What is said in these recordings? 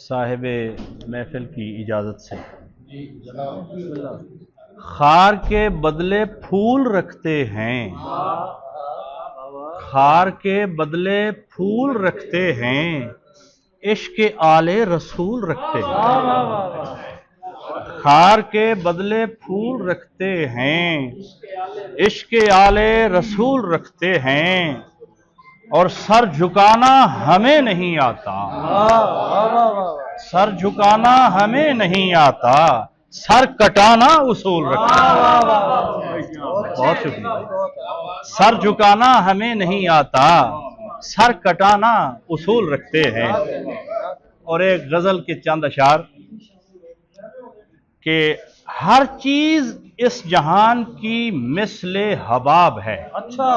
साहिब महफिल की इजाज़त से। खार के बदले फूल रखते हैं, खार के बदले फूल रखते हैं, इश्क आले रसूल रखते हैं। खार के बदले फूल रखते हैं, इश्क आले रसूल रखते हैं, और सर झुकाना हमें नहीं आता, सर झुकाना हमें नहीं आता, सर कटाना उसूल रखते हैं। बहुत शुक्रिया। सर झुकाना हमें नहीं आता, सर कटाना उसूल रखते हैं। और एक गजल के चंद अशार कि हर चीज इस जहान की मिसले हबाब है। अच्छा,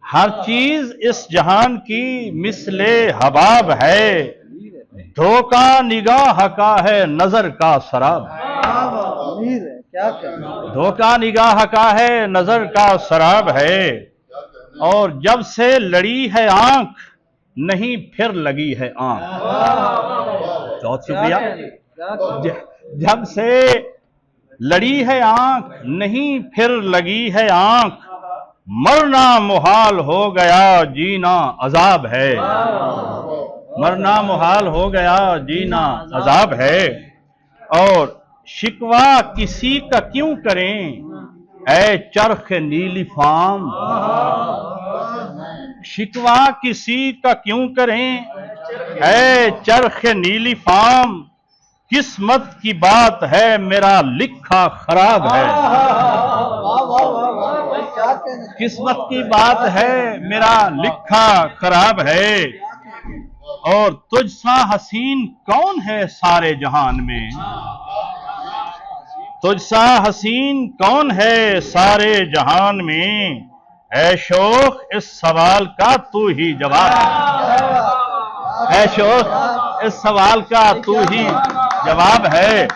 हर चीज इस जहान की मिसले हबाब है, धोखा निगाह का है नजर का शराब है। धोखा निगाह का है नजर का शराब है, और जब से लड़ी है आंख नहीं फिर लगी है आंख। बहुत शुक्रिया। जब से लड़ी है आंख नहीं फिर लगी है आंख, मरना मुहाल हो गया जीना अजाब है। मरना मुहाल हो गया जीना अजाब है, और शिकवा किसी का क्यों करें ऐ चरख नीली फाम। शिकवा किसी का क्यों करें ऐ चरख नीली फाम, किस्मत की बात है मेरा लिखा खराब है। किस्मत की बात है मेरा लिखा खराब है, और तुझ सा हसीन कौन है सारे जहान में। तुझ सा हसीन कौन है सारे जहान में, ऐ शोख इस सवाल का तू ही जवाब है। ऐ शोख इस सवाल का तू ही जवाब है।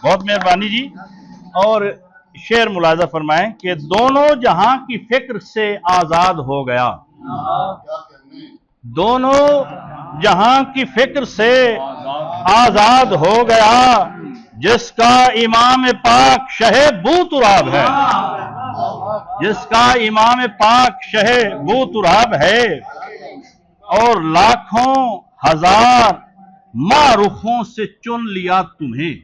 बहुत मेहरबानी जी। और शेर मुलाजा फरमाएं कि दोनों जहां की फिक्र से आजाद हो गया, दोनों जहां की फिक्र से आजाद हो गया, जिसका इमाम पाक शहे बू तुराब है। जिसका इमाम पाक शहे बू तुराब है, और लाखों हजार मारुखों से चुन लिया तुम्हें।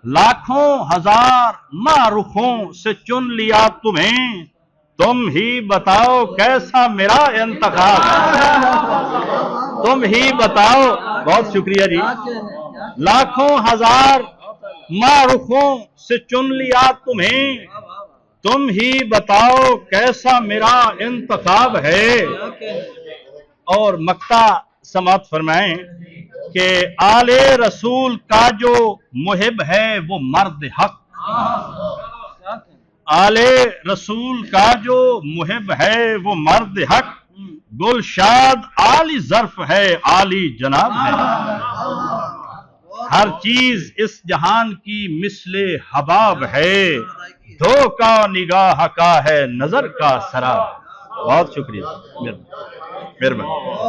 लाखों हजार मारुखों से चुन लिया तुम्हें, तुम ही बताओ कैसा मेरा इंतखाब है। तुम ही बताओ। बहुत शुक्रिया जी। लाखों हजार मारुखों से चुन लिया तुम्हें, तुम ही बताओ कैसा मेरा इंतखाब है। और मक्ता समात फरमाएं कि आले रसूल का जो मुहिब है वो मर्द हक। आले रसूल का जो मुहिब है वो मर्द हक, गुलशाद आली ज़र्फ है आली जनाब है। हर चीज इस जहान की मिसले हबाब है, धोखा निगाह का है नजर का शराब। बहुत शुक्रिया। मेहरबानी।